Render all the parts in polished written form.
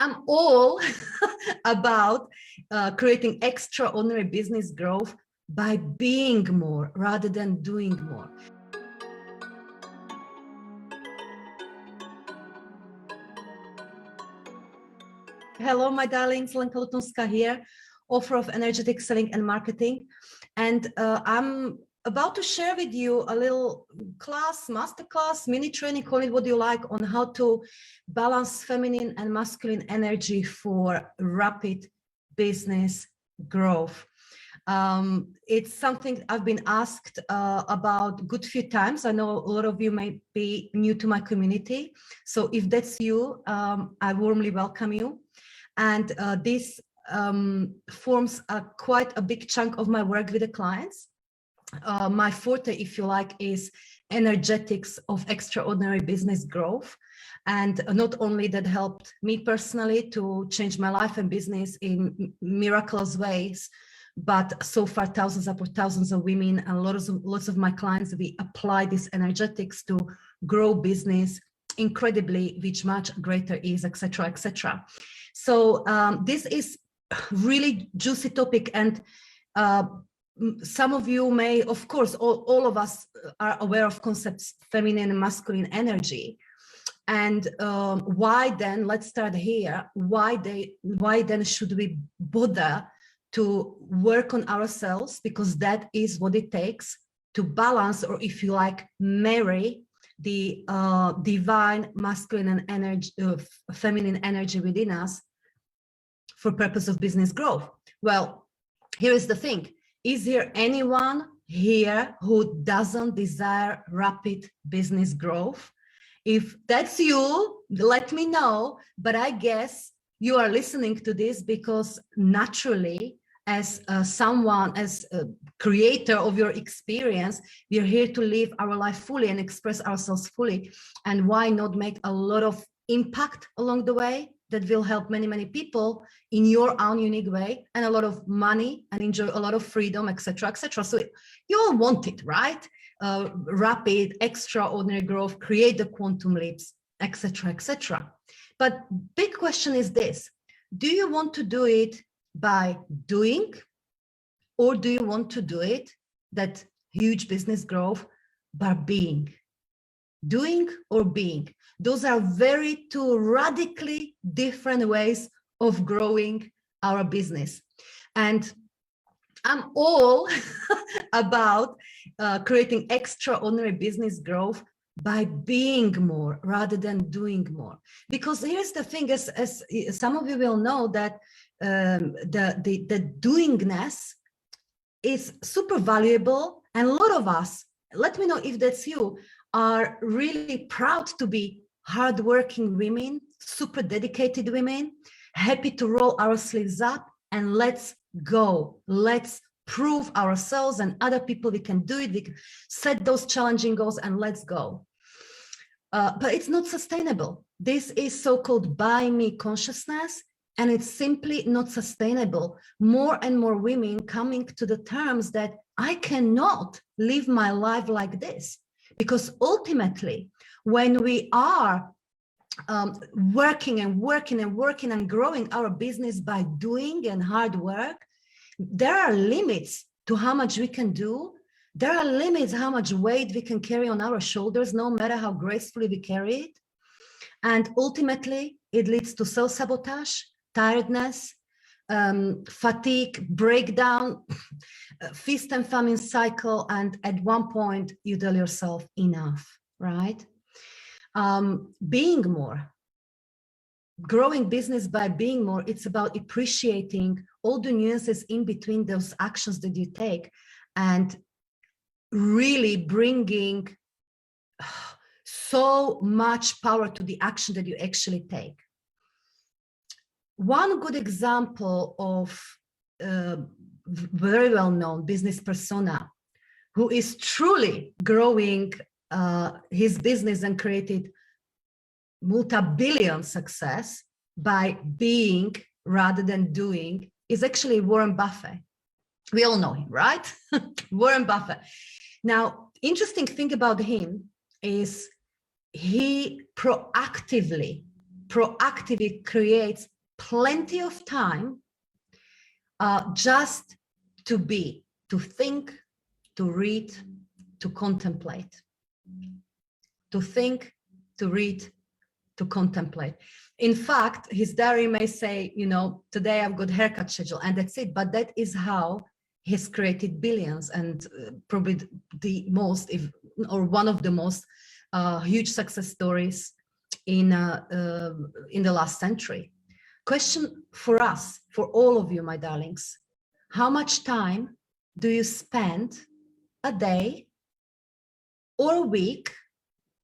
I'm all about creating extraordinary business growth by being more rather than doing more. Hello, my darlings, Lenka Lutonska here, author of Energetic Selling and Marketing. And I'm about to share with you a little class, masterclass, mini training, call it what you like, on how to balance feminine and masculine energy for rapid business growth. It's something I've been asked about a good few times. I know a lot of you may be new to my community. So if that's you, I warmly welcome you. And this forms quite a big chunk of my work with the clients. My forte, if you like, is energetics of extraordinary business growth. And not only that helped me personally to change my life and business in miraculous ways, but so far thousands upon thousands of women and lots of my clients, we apply this energetics to grow business incredibly, which much greater is, etc., etc. So this is really juicy topic, and some of you may, of course, all of us are aware of concepts feminine and masculine energy. And why then, let's start here, why then should we bother to work on ourselves? Because that is what it takes to balance, or if you like, marry the divine masculine and energy, feminine energy within us for purpose of business growth. Well, here is the thing. Is there anyone here who doesn't desire rapid business growth? If that's you, let me know. But I guess you are listening to this because naturally, as someone, as a creator of your experience, we are here to live our life fully and express ourselves fully. And why not make a lot of impact along the way that will help many, many people in your own unique way, and a lot of money, and enjoy a lot of freedom, etc., etc. So you all want it, right? Rapid, extraordinary growth, create the quantum leaps, etc., etc. But big question is this: do you want to do it by doing, or do you want to do it, that huge business growth, by being? Doing or being? Those are very two radically different ways of growing our business. And I'm all about creating extraordinary business growth by being more rather than doing more. Because here's the thing, as some of you will know, that the doingness is super valuable, and a lot of us, let me know if that's you, are really proud to be hardworking women, super dedicated women, happy to roll our sleeves up and let's go. Let's prove ourselves and other people we can do it. We can set those challenging goals and let's go. But it's not sustainable. This is so-called by me consciousness, and it's simply not sustainable. More and more women coming to the terms that I cannot live my life like this. Because ultimately, when we are working and growing our business by doing and hard work, there are limits to how much we can do. There are limits how much weight we can carry on our shoulders, no matter how gracefully we carry it. And ultimately, it leads to self-sabotage, tiredness, fatigue, breakdown, feast and famine cycle, and at one point you tell yourself enough, right? Being more, growing business by being more, it's about appreciating all the nuances in between those actions that you take and really bringing so much power to the action that you actually take. One good example of very well-known business persona who is truly growing his business and created multi-billion success by being rather than doing is actually Warren Buffett. We all know him, right? Warren Buffett. Now, interesting thing about him is he proactively creates plenty of time just to be, to think, to read, to contemplate. To think, to read, to contemplate. In fact, his diary may say, you know, today I've got haircut schedule and that's it. But that is how he's created billions, and probably the most, or one of the most huge success stories in the last century. Question for us, for all of you, my darlings: how much time do you spend a day or a week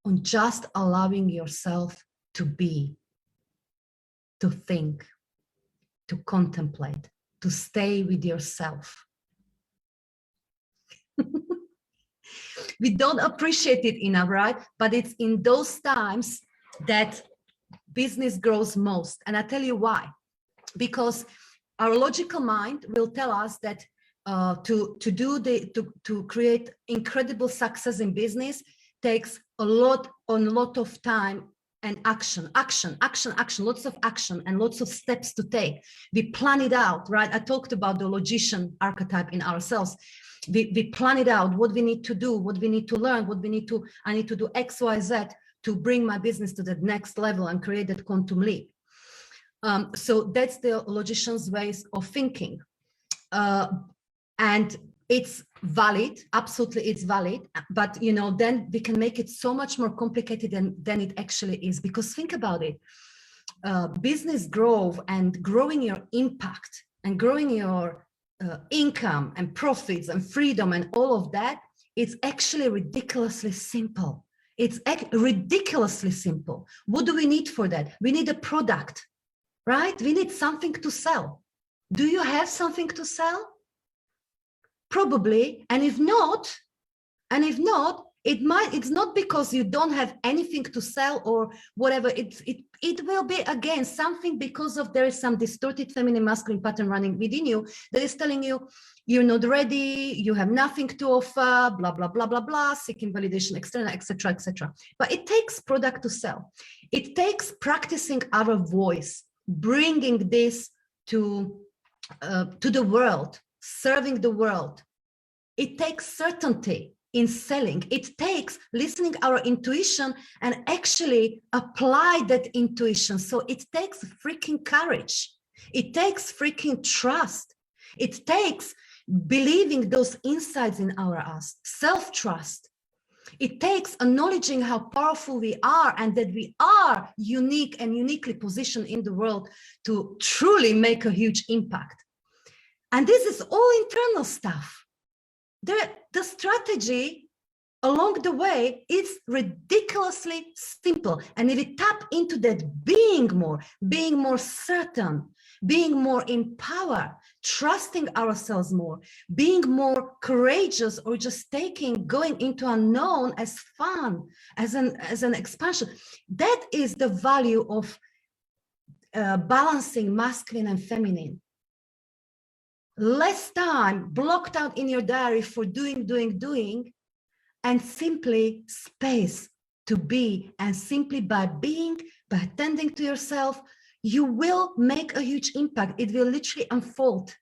on just allowing yourself to be, to think, to contemplate, to stay with yourself? We don't appreciate it enough, right? But it's in those times that business grows most. And I tell you why. Because our logical mind will tell us that to create incredible success in business takes a lot of time and action, lots of action and lots of steps to take. We plan it out, right? I talked about the logician archetype in ourselves. We plan it out, what we need to do, what we need to learn, I need to do X, Y, Z to bring my business to the next level and create that quantum leap. So that's the logician's ways of thinking. And it's valid, absolutely it's valid, but you know, then we can make it so much more complicated than it actually is. Because think about it, business growth and growing your impact and growing your income and profits and freedom and all of that, it's actually ridiculously simple. It's ridiculously simple. What do we need for that? We need a product, right? We need something to sell. Do you have something to sell? Probably. And if not, it's not because you don't have anything to sell or whatever. It will be, again, something because of there is some distorted feminine masculine pattern running within you that is telling you you're not ready, you have nothing to offer, blah, blah, blah, blah, blah, seeking validation, external, etc., etc. But it takes product to sell. It takes practicing our voice, bringing this to the world, serving the world. It takes certainty in selling. It takes listening our intuition and actually apply that intuition. So it takes freaking courage. It takes freaking trust. It takes believing those insights in our us, self-trust. It takes acknowledging how powerful we are and that we are unique and uniquely positioned in the world to truly make a huge impact. And this is all internal stuff. The strategy along the way is ridiculously simple. And if we tap into that being more certain, being more empowered, trusting ourselves more, being more courageous, or just going into unknown as fun, as an expansion, that is the value of balancing masculine and feminine. Less time blocked out in your diary for doing, and simply space to be. And simply by being, by attending to yourself, you will make a huge impact. It will literally unfold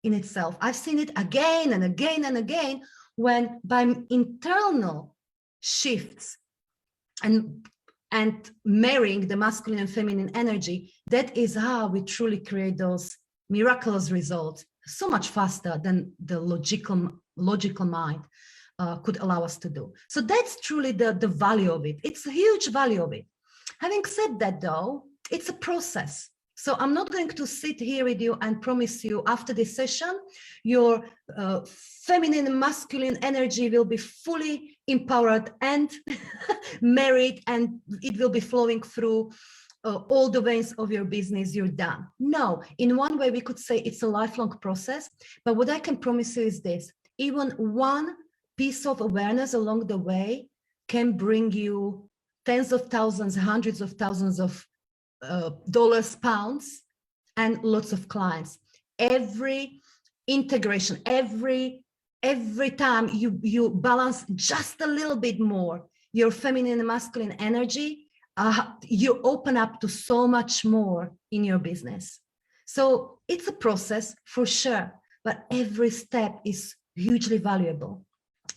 in itself. I've seen it again and again and again when by internal shifts and marrying the masculine and feminine energy, that is how we truly create those miraculous results so much faster than the logical mind could allow us to do. So that's truly the value of it. It's a huge value of it. Having said that, though, it's a process. So I'm not going to sit here with you and promise you after this session, your feminine and masculine energy will be fully empowered and married, and it will be flowing through all the veins of your business. You're done. No, in one way we could say it's a lifelong process, but what I can promise you is this: even one piece of awareness along the way can bring you tens of thousands, hundreds of thousands of dollars, pounds, and lots of clients. Every integration, every time you balance just a little bit more your feminine and masculine energy, you open up to so much more in your business. So it's a process for sure, but every step is hugely valuable.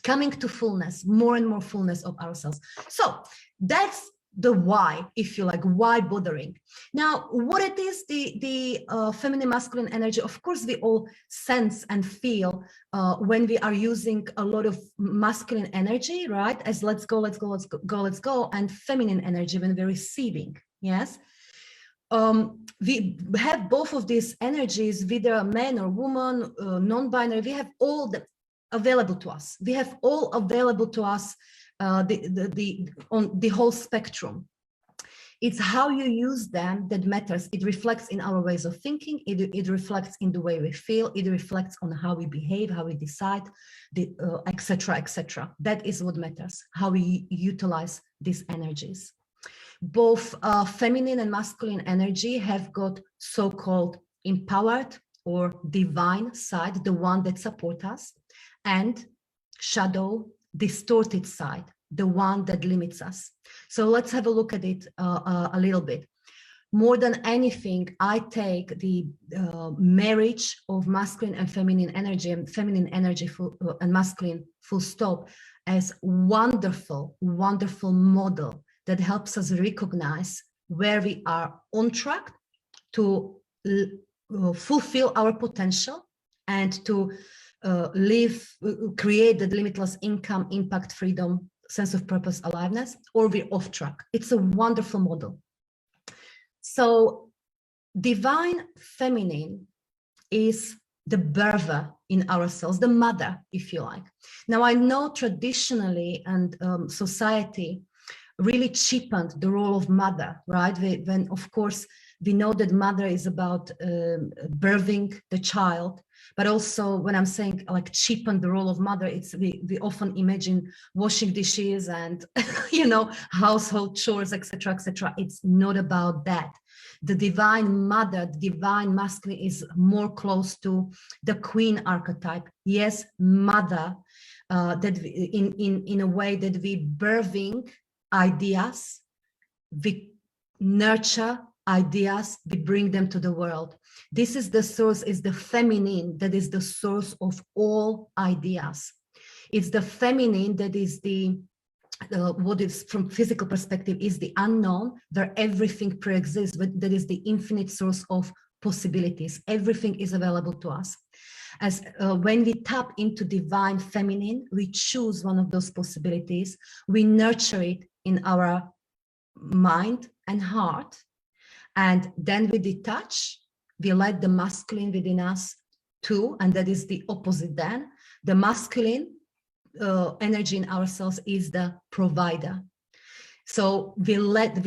Coming to fullness, more and more fullness of ourselves. So that's the why, if you like, why bothering. Now, what it is, the feminine masculine energy, of course, we all sense and feel when we are using a lot of masculine energy, right? As let's go, let's go, let's go, let's go, and feminine energy when we're receiving, yes? We have both of these energies, whether a man or woman, non-binary, we have all the available to us. We have all available to us on the whole spectrum. It's how you use them that matters. It reflects in our ways of thinking. It reflects in the way we feel. It reflects on how we behave, how we decide, etc., etc. That is what matters, how we utilize these energies. Both feminine and masculine energy have got so-called empowered or divine side, the one that supports us, and shadow, distorted side, the one that limits us. So let's have a look at it a little bit. More than anything, I take the marriage of masculine and feminine energy, and feminine energy and masculine full stop, as wonderful, wonderful model that helps us recognize where we are on track to fulfill our potential and to create the limitless income, impact, freedom, sense of purpose, aliveness, or we're off track. It's a wonderful model. So divine feminine is the birther in ourselves, the mother, if you like. Now, I know traditionally and society really cheapened the role of mother, right? When, of course, we know that mother is about birthing the child, but also when I'm saying like cheapen the role of mother, it's we often imagine washing dishes and you know, household chores, etc., etc. It's not about that. The divine mother, the divine masculine, is more close to the queen archetype. Yes, mother, that in a way that we birthing ideas, we nurture ideas, we bring them to the world. This is the source, is the feminine that is the source of all ideas. It's the feminine that is the what is, from physical perspective, is the unknown, where everything pre-exists, but that is the infinite source of possibilities. Everything is available to us. As when we tap into divine feminine, we choose one of those possibilities, we nurture it in our mind and heart, and then we detach, we let the masculine within us too, and that is the opposite. Then the masculine energy in ourselves is the provider. So we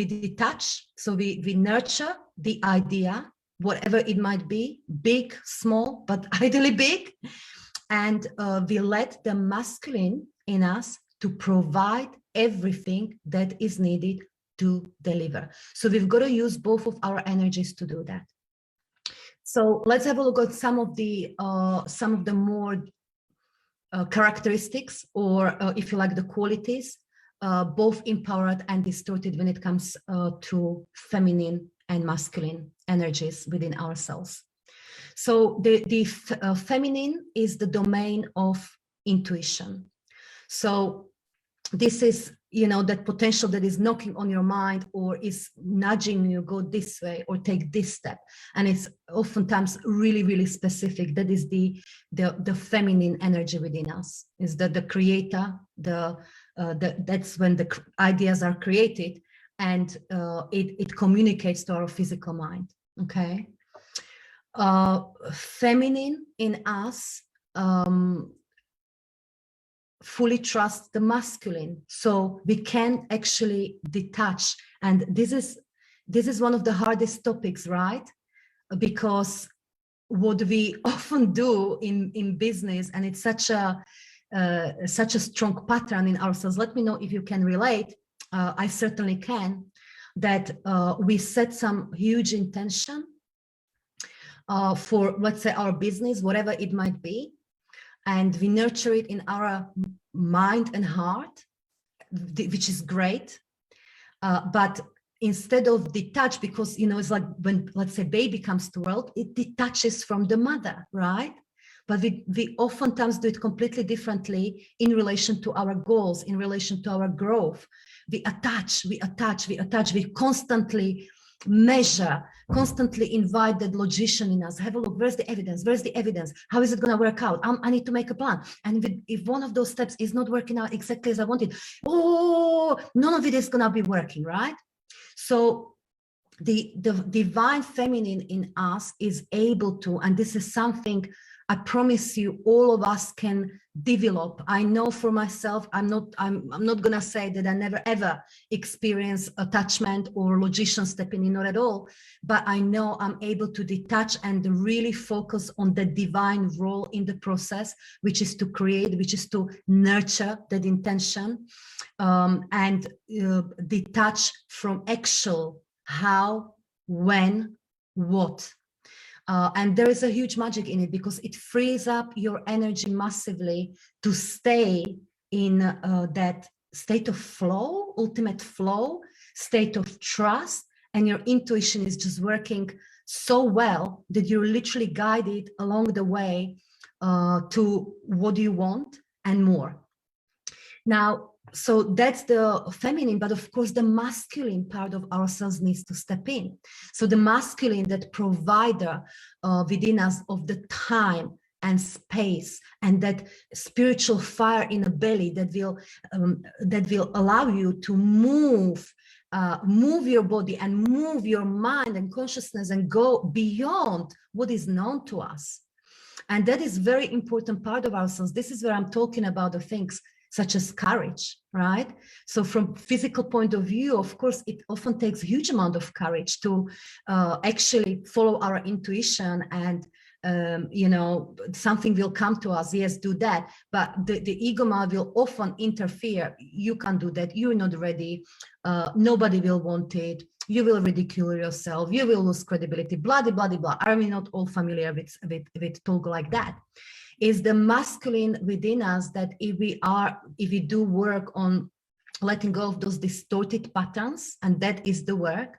detach, so we nurture the idea, whatever it might be, big, small, but ideally big, and we let the masculine in us to provide everything that is needed to deliver. So we've got to use both of our energies to do that. So let's have a look at some of the more characteristics, or if you like, the qualities, both empowered and distorted when it comes to feminine and masculine energies within ourselves. So the feminine is the domain of intuition. So this is, you know, that potential that is knocking on your mind or is nudging you, go this way or take this step, and it's oftentimes really, really specific. That is the feminine energy within us, is that the creator, that's when the ideas are created, and it communicates to our physical mind. Okay, feminine in us fully trust the masculine, so we can actually detach. And this is one of the hardest topics, right? Because what we often do in business, and it's such a strong pattern in ourselves. Let me know if you can relate. I certainly can. That we set some huge intention for, let's say, our business, whatever it might be, and we nurture it in our mind and heart, which is great. But instead of detach, because, you know, it's like when, let's say, baby comes to world, it detaches from the mother, right? But we oftentimes do it completely differently in relation to our goals, in relation to our growth. We attach, we constantly measure, constantly invite that logician in us. Have a look, where's the evidence? Where's the evidence? How is it going to work out? I need to make a plan. And if one of those steps is not working out exactly as I wanted, oh, none of it is going to be working, right? So the divine feminine in us is able to, and this is something I promise you all of us can develop. I know for myself, I'm not gonna say that I never ever experience attachment or logician stepping in, not at all, but I know I'm able to detach and really focus on the divine role in the process, which is to create, which is to nurture that intention, and detach from actual how, when, what. And there is a huge magic in it, because it frees up your energy massively to stay in that state of flow, ultimate flow, state of trust, and your intuition is just working so well that you're literally guided along the way to what do you want and more. Now, so that's the feminine, but of course the masculine part of ourselves needs to step in. So the masculine, that provider within us of the time and space, and that spiritual fire in the belly that will allow you to move your body and move your mind and consciousness and go beyond what is known to us. And that is very important part of ourselves. This is where I'm talking about the things such as courage, right? So from physical point of view, of course, it often takes a huge amount of courage to actually follow our intuition, and you know, something will come to us, yes, do that, but the ego mind will often interfere. You can't do that, you're not ready, nobody will want it, you will ridicule yourself, you will lose credibility, blah, blah, blah, blah. Are we not all familiar with talk like that? Is the masculine within us that if we do work on letting go of those distorted patterns, and that is the work,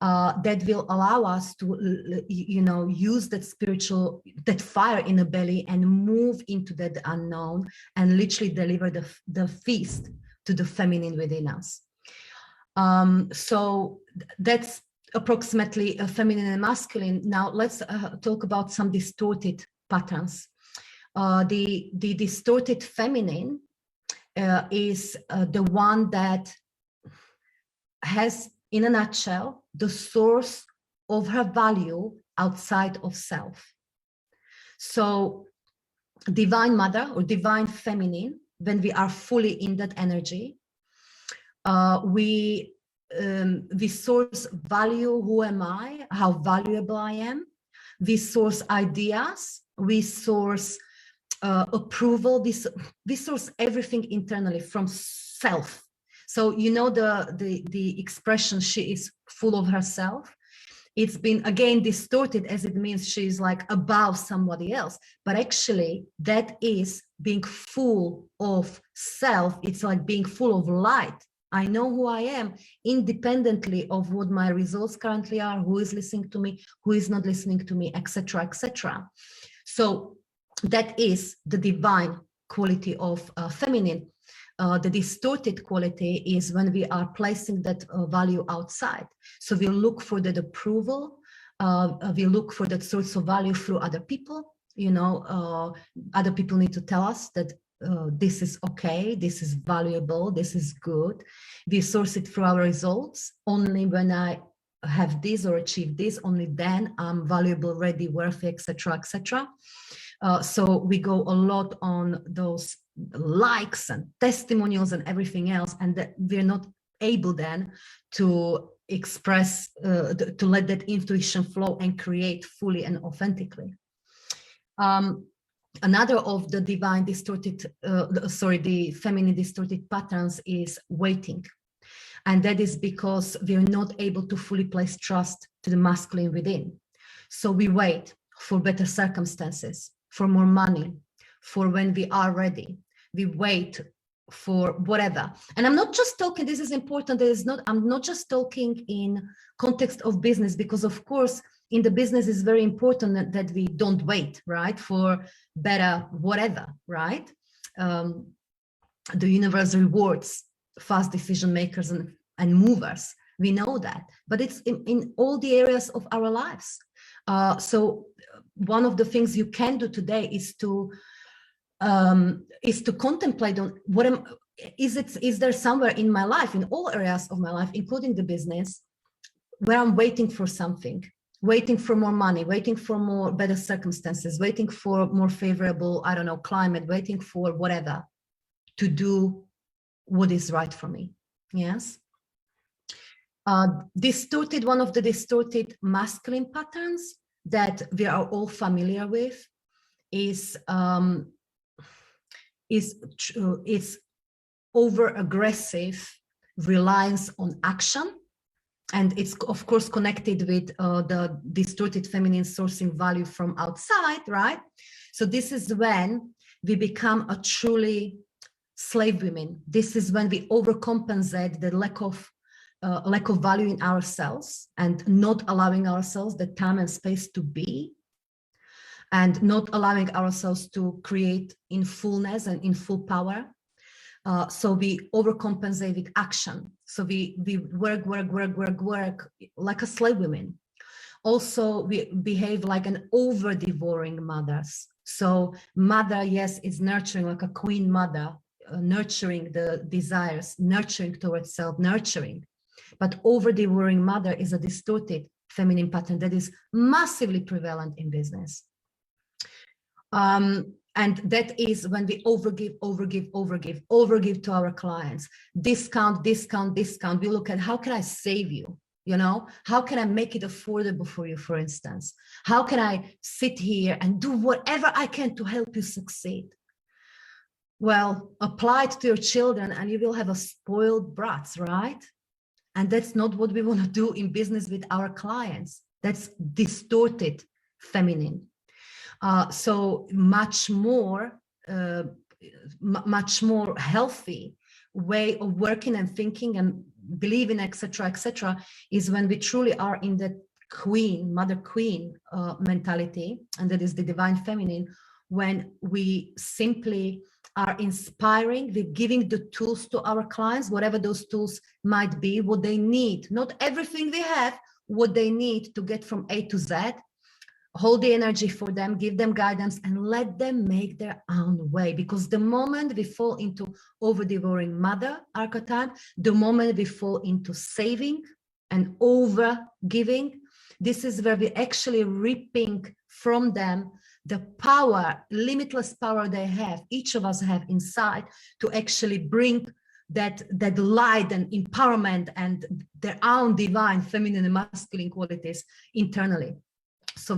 that will allow us to, you know, use that spiritual, that fire in the belly and move into that unknown and literally deliver the feast to the feminine within us. So that's approximately a feminine and masculine. Now let's talk about some distorted patterns. The distorted feminine is the one that has, in a nutshell, the source of her value outside of self. So divine mother or divine feminine, when we are fully in that energy, we source value. Who am I? How valuable I am. We source ideas. We source approval. We source everything internally from self. So, you know, the expression, she is full of herself. It's been again distorted as it means she's like above somebody else, but actually that is being full of self. It's like being full of light. I know who I am independently of what my results currently are, who is listening to me, who is not listening to me, etc., etc. So that is the divine quality of feminine. The distorted quality is when we are placing that value outside. So we look for that approval. We look for that source of value through other people. You know, other people need to tell us that this is okay, this is valuable, this is good. We source it through our results. Only when I have this or achieve this, only then I'm valuable, ready, worthy, etc., etc. So we go a lot on those likes and testimonials and everything else, and that we're not able then to express, to let that intuition flow and create fully and authentically. Another of the divine distorted, the feminine distorted patterns is waiting. And that is because we're not able to fully place trust to the masculine within. So we wait for better circumstances, for more money, for when we are ready. We wait for whatever. And I'm not just talking, this is important, I'm not just talking in context of business, because of course in the business it's very important that we don't wait, right, for better whatever, right? The universe rewards fast decision makers and movers. We know that, but it's in all the areas of our lives. So one of the things you can do today is to contemplate on is there somewhere in my life, in all areas of my life, including the business, where I'm waiting for something, waiting for more money, waiting for more better circumstances, waiting for more favorable, I don't know, climate, waiting for whatever, to do what is right for me. Yes. One of the distorted masculine patterns that we are all familiar with is over-aggressive reliance on action. And it's of course connected with the distorted feminine sourcing value from outside, right? So this is when we become a truly slave women. This is when we overcompensate the lack of value in ourselves and not allowing ourselves the time and space to be, and not allowing ourselves to create in fullness and in full power. So we overcompensate with action. So we work like a slave woman. Also, we behave like an over-devouring mothers. So mother, yes, is nurturing like a queen mother, nurturing the desires, nurturing towards self, nurturing. But over-devouring mother is a distorted feminine pattern that is massively prevalent in business. And that is when we overgive to our clients. Discount. We look at how can I save you? You know, how can I make it affordable for you, for instance? How can I sit here and do whatever I can to help you succeed? Well, apply it to your children and you will have a spoiled brats, right? And that's not what we want to do in business with our clients. That's distorted feminine. So much more healthy way of working and thinking and believing, etc., is when we truly are in the queen, mother queen mentality, and that is the divine feminine, when we simply are inspiring, we're giving the tools to our clients, whatever those tools might be, what they need, not everything we have, what they need to get from A to Z. Hold the energy for them, give them guidance, and let them make their own way. Because the moment we fall into over-devouring mother archetype, the moment we fall into saving and over-giving, this is where we're actually reaping from them the power, limitless power they have, each of us have inside, to actually bring that light and empowerment and their own divine feminine and masculine qualities internally. So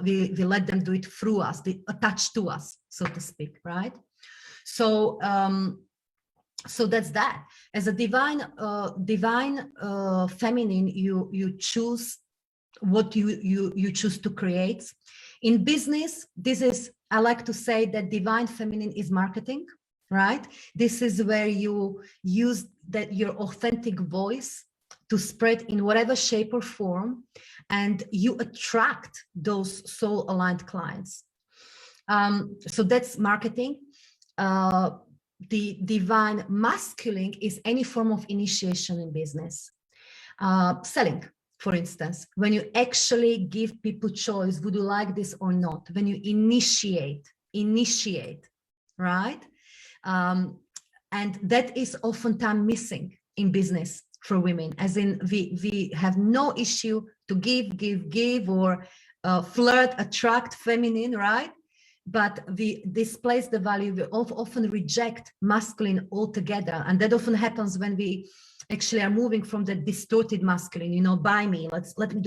we let them do it through us, they attach to us, so to speak, right? So so that's that. As a divine feminine, you choose what you choose to create. In business, this is, I like to say that divine feminine is marketing, right? This is where you use your authentic voice to spread in whatever shape or form, and you attract those soul-aligned clients. So that's marketing. The divine masculine is any form of initiation in business. Selling, for instance, when you actually give people choice, would you like this or not? When you initiate, right? And that is oftentimes missing in business for women, as in we have no issue to give or flirt, attract feminine, right? But we displace the value, we often reject masculine altogether. And that often happens when we actually are moving from the distorted masculine, you know, by me, let me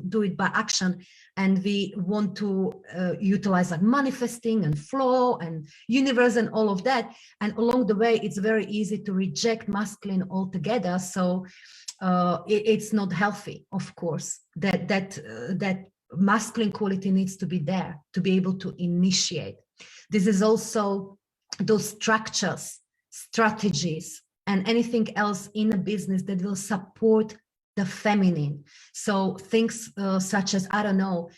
do it by action. And we want to utilize like manifesting and flow and universe and all of that. And along the way, it's very easy to reject masculine altogether. So it's not healthy, of course, that masculine quality needs to be there to be able to initiate. This is also those structures, strategies, and anything else in a business that will support the feminine. So things such as, I don't know,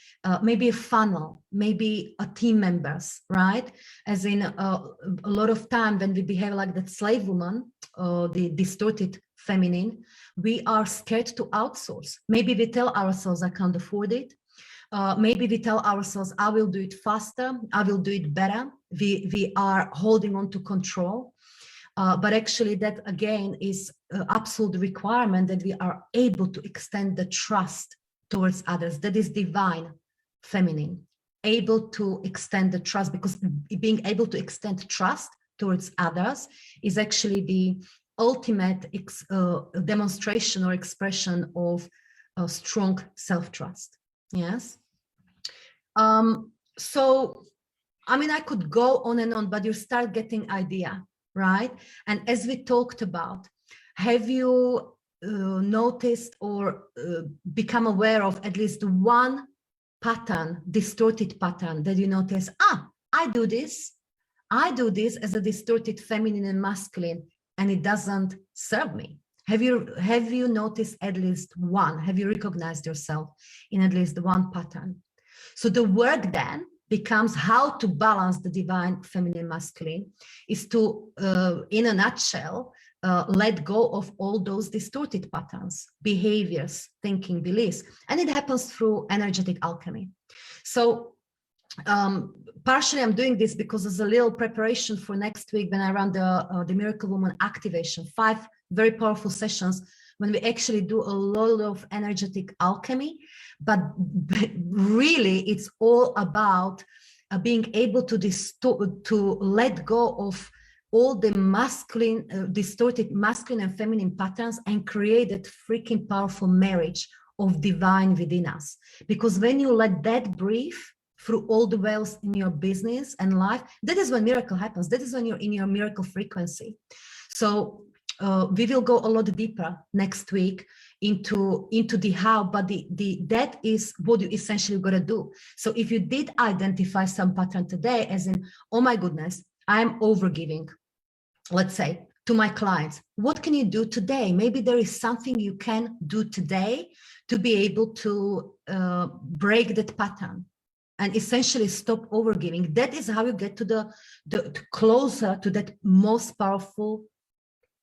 maybe a funnel, maybe a team members, right? As in a lot of time when we behave like that slave woman, the distorted feminine, we are scared to outsource. Maybe we tell ourselves, I can't afford it. Maybe we tell ourselves, I will do it faster, I will do it better. We are holding on to control. But actually that again is absolute requirement that we are able to extend the trust towards others. That is divine feminine, able to extend the trust, because being able to extend trust towards others is actually the ultimate demonstration or expression of strong self-trust. Yes. So, I mean, I could go on and on, but you start getting idea, right? And as we talked about, have you noticed or become aware of at least one pattern, distorted pattern that you notice, I do this as a distorted feminine and masculine, and it doesn't serve me. Have you noticed at least one? Have you recognized yourself in at least one pattern? So the work then becomes how to balance the divine feminine masculine is to, in a nutshell, let go of all those distorted patterns, behaviors, thinking, beliefs. And it happens through energetic alchemy. So partially I'm doing this because as a little preparation for next week when I run the Miracle Woman activation, 5 very powerful sessions when we actually do a lot of energetic alchemy, but really it's all about being able to let go of all the masculine, distorted masculine and feminine patterns and create that freaking powerful marriage of divine within us. Because when you let that breathe through all the wells in your business and life, that is when miracle happens. That is when you're in your miracle frequency. So we will go a lot deeper next week into the how, but that is what you essentially got to do. So if you did identify some pattern today, as in, oh my goodness, I'm overgiving, let's say, to my clients, what can you do today? Maybe there is something you can do today to be able to break that pattern and essentially stop overgiving. That is how you get to the closer to that most powerful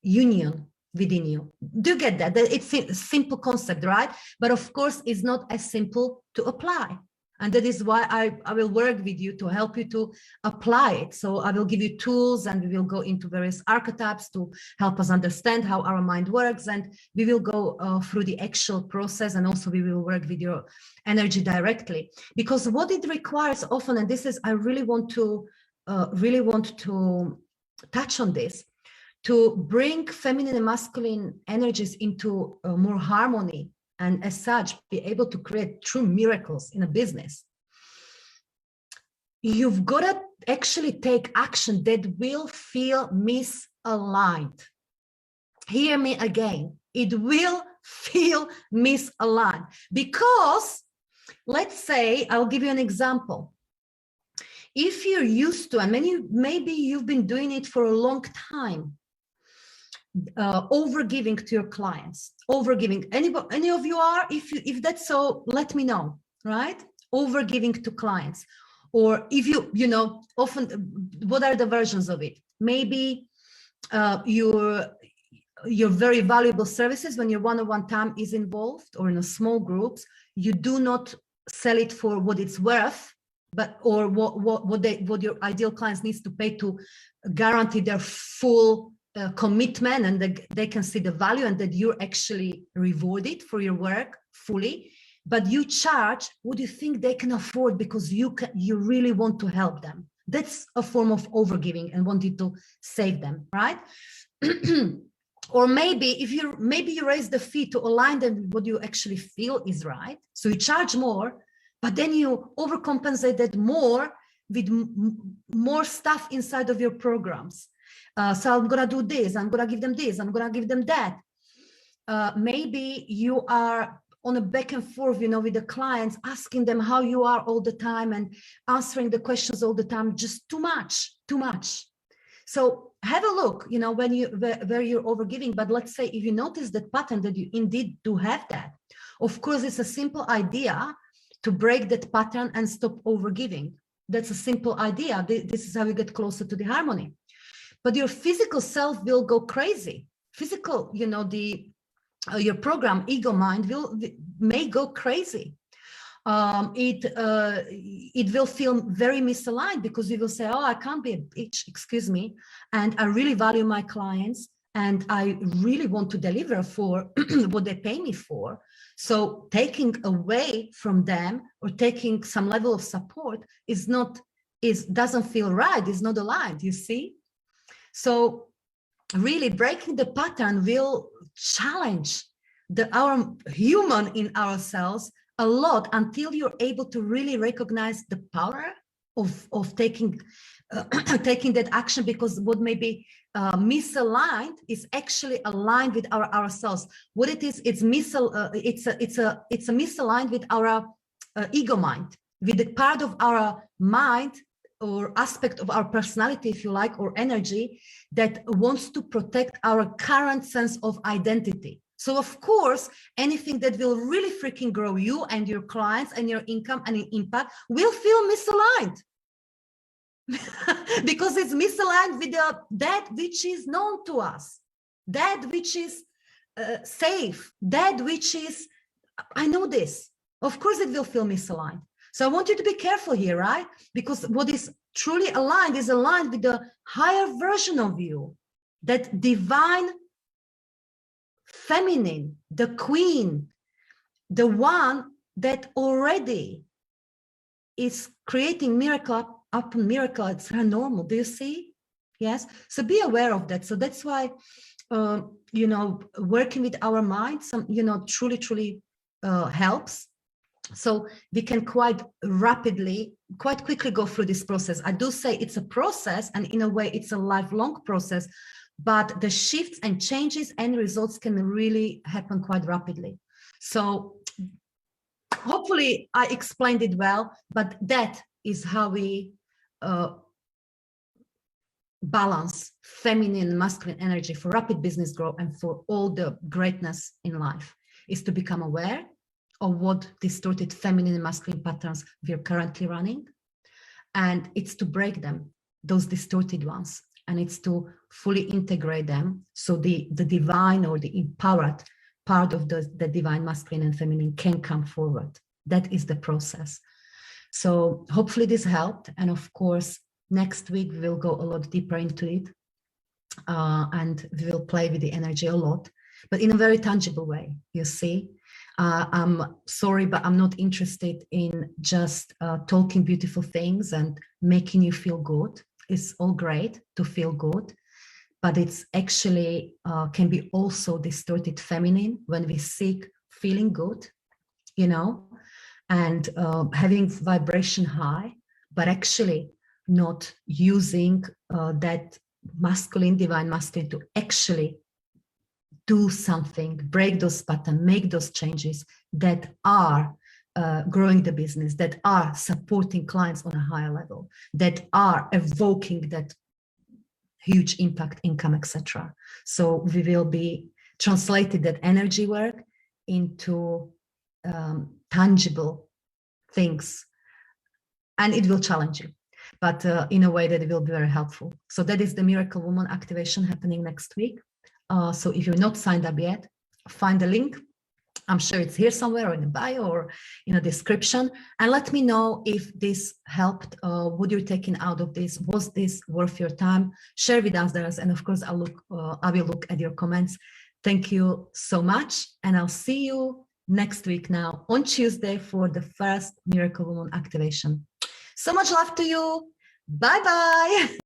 union within you. Do you get that? It's a simple concept, right? But of course, it's not as simple to apply. And that is why I will work with you to help you to apply it. So I will give you tools and we will go into various archetypes to help us understand how our mind works. And we will go through the actual process, and also we will work with your energy directly. Because what it requires often, and this is, I really want to touch on this, to bring feminine and masculine energies into more harmony, and as such, be able to create true miracles in a business. You've got to actually take action that will feel misaligned. Hear me again. It will feel misaligned because, let's say, I'll give you an example. If you're used to, and maybe you've been doing it for a long time, overgiving to your clients, overgiving. Any of you are? If that's so, let me know, right? Overgiving to clients. Or if you know, often, what are the versions of it? Maybe your very valuable services, when your one-on-one time is involved, or in a small groups, you do not sell it for what it's worth, but or what your ideal clients needs to pay to guarantee their full commitment, and they can see the value, and that you're actually rewarded for your work fully, but you charge what you think they can afford because you really want to help them. That's a form of overgiving and wanting to save them, right? Or maybe you raise the fee to align them with what you actually feel is right, so you charge more, but then you overcompensate that more with more stuff inside of your programs. So I'm gonna do this, I'm gonna give them this, I'm gonna give them that. Maybe you are on a back and forth, with the clients, asking them how you are all the time and answering the questions all the time, just too much. So have a look, you know, when you where you're overgiving. But let's say if you notice that pattern that you indeed do have that, of course, it's a simple idea to break that pattern and stop overgiving. That's a simple idea. This is how you get closer to the harmony. But your physical self will go crazy. Physical, you know, your program, ego mind may go crazy. It will feel very misaligned because you will say, oh, I can't be a bitch, excuse me, and I really value my clients and I really want to deliver for what they pay me for. So taking away from them or taking some level of support doesn't feel right, is not aligned, you see? So really breaking the pattern will challenge our human in ourselves a lot until you're able to really recognize the power of taking taking that action, because what may be misaligned is actually aligned with ourselves. What it is, it's misaligned with our ego mind, with the part of our mind or aspect of our personality, if you like, or energy that wants to protect our current sense of identity. So of course, anything that will really freaking grow you and your clients and your income and impact will feel misaligned. Because it's misaligned with that which is known to us, that which is safe, that which is, I know this. Of course it will feel misaligned. So I want you to be careful here, right? Because what is truly aligned is aligned with the higher version of you, that divine feminine, the queen, the one that already is creating miracle upon miracle. It's her normal. Do you see? Yes. So be aware of that. So that's why, you know, working with our mind, truly helps. So we can quite quickly go through this process. I do say it's a process, and in a way it's a lifelong process, but the shifts and changes and results can really happen quite rapidly. So hopefully I explained it well, but that is how we balance feminine and masculine energy for rapid business growth and for all the greatness in life, is to become aware of what distorted feminine and masculine patterns we're currently running. And it's to break them, those distorted ones, and it's to fully integrate them. So the divine or the empowered part of the divine masculine and feminine can come forward. That is the process. So hopefully this helped. And of course, next week we will go a lot deeper into it. And we will play with the energy a lot, but in a very tangible way, you see. I'm sorry, but I'm not interested in just talking beautiful things and making you feel good. It's all great to feel good, but it's actually can be also distorted feminine when we seek feeling good, you know, and having vibration high, but actually not using that masculine, divine masculine to actually do something, break those patterns, make those changes that are growing the business, that are supporting clients on a higher level, that are evoking that huge impact, income, etc. So we will be translating that energy work into tangible things, and it will challenge you, but in a way that it will be very helpful. So that is the Miracle Woman activation happening next week. So if you're not signed up yet, find the link. I'm sure it's here somewhere or in the bio or in the description, and let me know if this helped. What you're taking out of this, was this worth your time? Share with others, and of course I will look at your comments. Thank you so much, and I'll see you next week now on Tuesday for the first Miracle Woman activation. So much love to you. Bye bye.